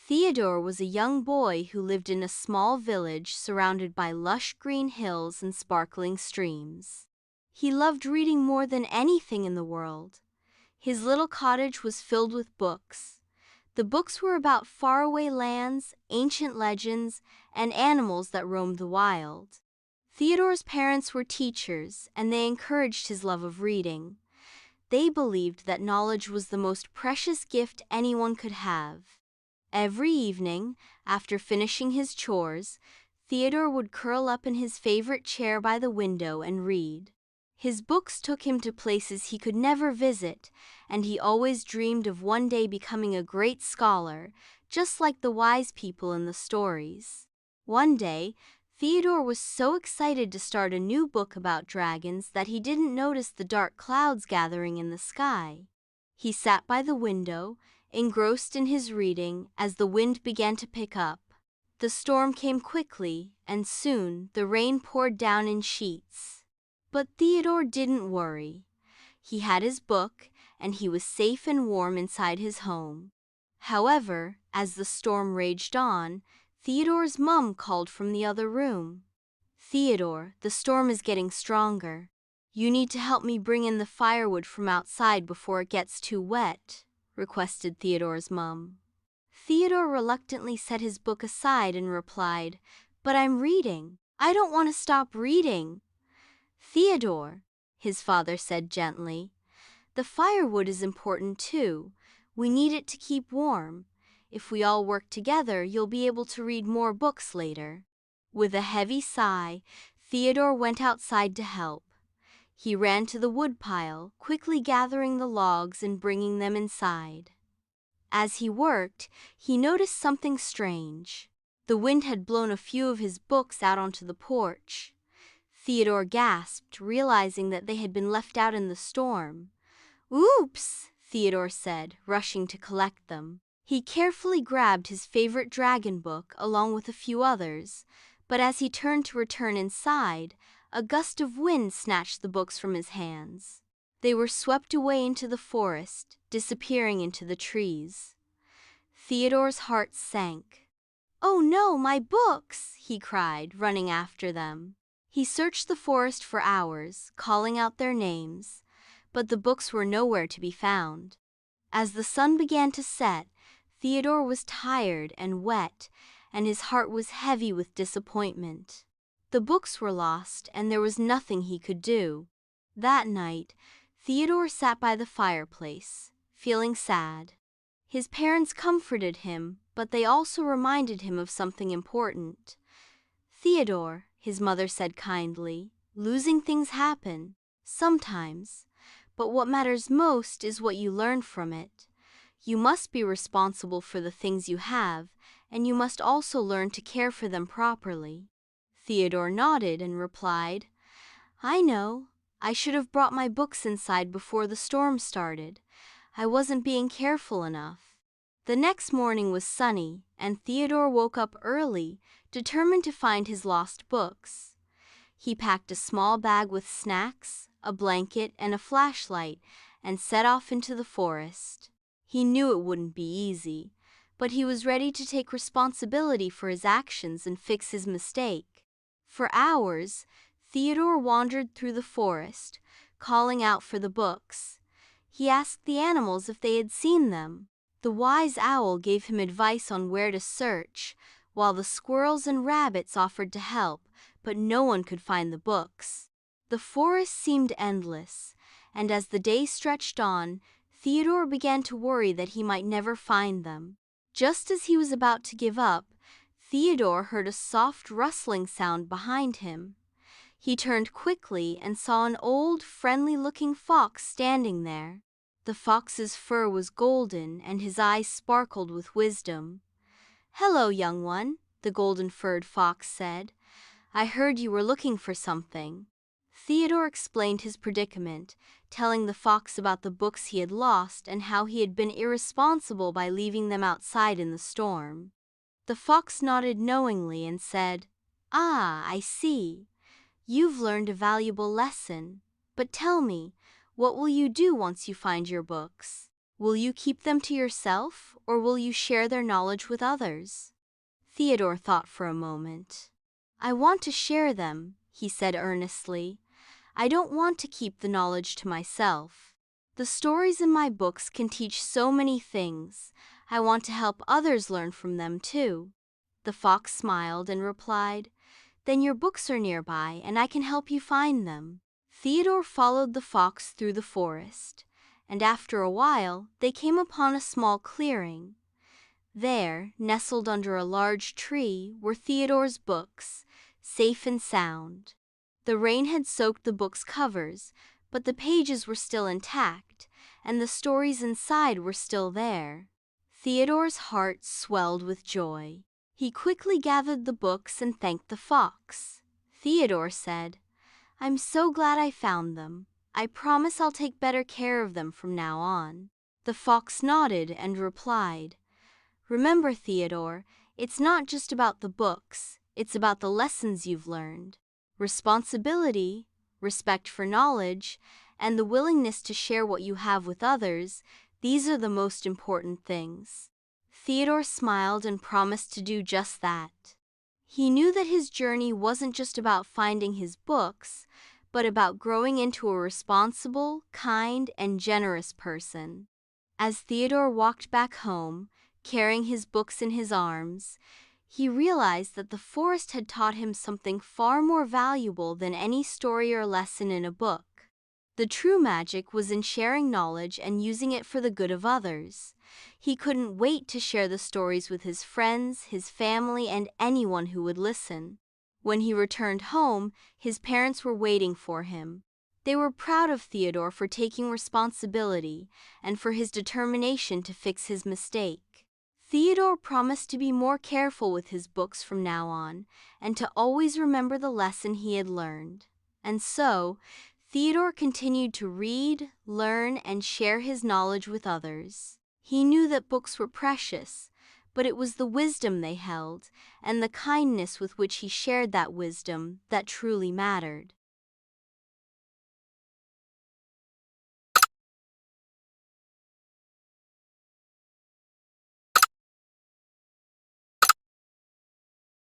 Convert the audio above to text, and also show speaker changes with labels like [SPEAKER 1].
[SPEAKER 1] Theodore was a young boy who lived in a small village surrounded by lush green hills and sparkling streams. He loved reading more than anything in the world. His little cottage was filled with books. The books were about faraway lands, ancient legends, and animals that roamed the wild. Theodore's parents were teachers, and they encouraged his love of reading. They believed that knowledge was the most precious gift anyone could have. Every evening, after finishing his chores, Theodore would curl up in his favorite chair by the window and read. His books took him to places he could never visit, and he always dreamed of one day becoming a great scholar, just like the wise people in the stories. One day, Theodore was so excited to start a new book about dragons that he didn't notice the dark clouds gathering in the sky. He sat by the window, engrossed in his reading, as the wind began to pick up. The storm came quickly, and soon the rain poured down in sheets. But Theodore didn't worry. He had his book, and he was safe and warm inside his home. However, as the storm raged on, Theodore's mom called from the other room. "Theodore, the storm is getting stronger. You need to help me bring in the firewood from outside before it gets too wet," requested Theodore's mom. Theodore reluctantly set his book aside and replied, "But I'm reading. I don't want to stop reading." "Theodore," his father said gently, "the firewood is important too. We need it to keep warm. If we all work together, you'll be able to read more books later." With a heavy sigh, Theodore went outside to help. He ran to the woodpile, quickly gathering the logs and bringing them inside. As he worked, he noticed something strange. The wind had blown a few of his books out onto the porch. Theodore gasped, realizing that they had been left out in the storm. "Oops," Theodore said, rushing to collect them. He carefully grabbed his favorite dragon book along with a few others, but as he turned to return inside, a gust of wind snatched the books from his hands. They were swept away into the forest, disappearing into the trees. Theodore's heart sank. "Oh no, my books!" he cried, running after them. He searched the forest for hours, calling out their names, but the books were nowhere to be found. As the sun began to set, Theodore was tired and wet, and his heart was heavy with disappointment. The books were lost, and there was nothing he could do. That night, Theodore sat by the fireplace, feeling sad. His parents comforted him, but they also reminded him of something important. "Theodore," his mother said kindly, "losing things happen, sometimes, but what matters most is what you learn from it. You must be responsible for the things you have, and you must also learn to care for them properly." Theodore nodded and replied, "I know. I should have brought my books inside before the storm started. I wasn't being careful enough." The next morning was sunny, and Theodore woke up early, determined to find his lost books. He packed a small bag with snacks, a blanket, and a flashlight, and set off into the forest. He knew it wouldn't be easy, but he was ready to take responsibility for his actions and fix his mistake. For hours, Theodore wandered through the forest, calling out for the books. He asked the animals if they had seen them. The wise owl gave him advice on where to search, while the squirrels and rabbits offered to help, but no one could find the books. The forest seemed endless, and as the day stretched on, Theodore began to worry that he might never find them. Just as he was about to give up, Theodore heard a soft rustling sound behind him. He turned quickly and saw an old, friendly-looking fox standing there. The fox's fur was golden and his eyes sparkled with wisdom. "Hello, young one," the golden-furred fox said. "I heard you were looking for something." Theodore explained his predicament, telling the fox about the books he had lost and how he had been irresponsible by leaving them outside in the storm. The fox nodded knowingly and said, "Ah, I see. You've learned a valuable lesson. But tell me, what will you do once you find your books?" Will you keep them to yourself, or will you share their knowledge with others? Theodore thought for a moment. I want to share them, he said earnestly. I don't want to keep the knowledge to myself. The stories in my books can teach so many things. I want to help others learn from them too. The fox smiled and replied, Then your books are nearby and I can help you find them. Theodore followed the fox through the forest, and after a while they came upon a small clearing. There, nestled under a large tree, were Theodore's books, safe and sound. The rain had soaked the book's covers, but the pages were still intact, and the stories inside were still there. Theodore's heart swelled with joy. He quickly gathered the books and thanked the fox. Theodore said, I'm so glad I found them. I promise I'll take better care of them from now on. The fox nodded and replied, Remember, Theodore, it's not just about the books, it's about the lessons you've learned. Responsibility, respect for knowledge, and the willingness to share what you have with others, these are the most important things. Theodore smiled and promised to do just that. He knew that his journey wasn't just about finding his books, but about growing into a responsible, kind, and generous person. As Theodore walked back home, carrying his books in his arms, he realized that the forest had taught him something far more valuable than any story or lesson in a book. The true magic was in sharing knowledge and using it for the good of others. He couldn't wait to share the stories with his friends, his family, and anyone who would listen. When he returned home, his parents were waiting for him. They were proud of Theodore for taking responsibility and for his determination to fix his mistake. Theodore promised to be more careful with his books from now on and to always remember the lesson he had learned. And so, Theodore continued to read, learn, and share his knowledge with others. He knew that books were precious, but it was the wisdom they held and the kindness with which he shared that wisdom that truly mattered.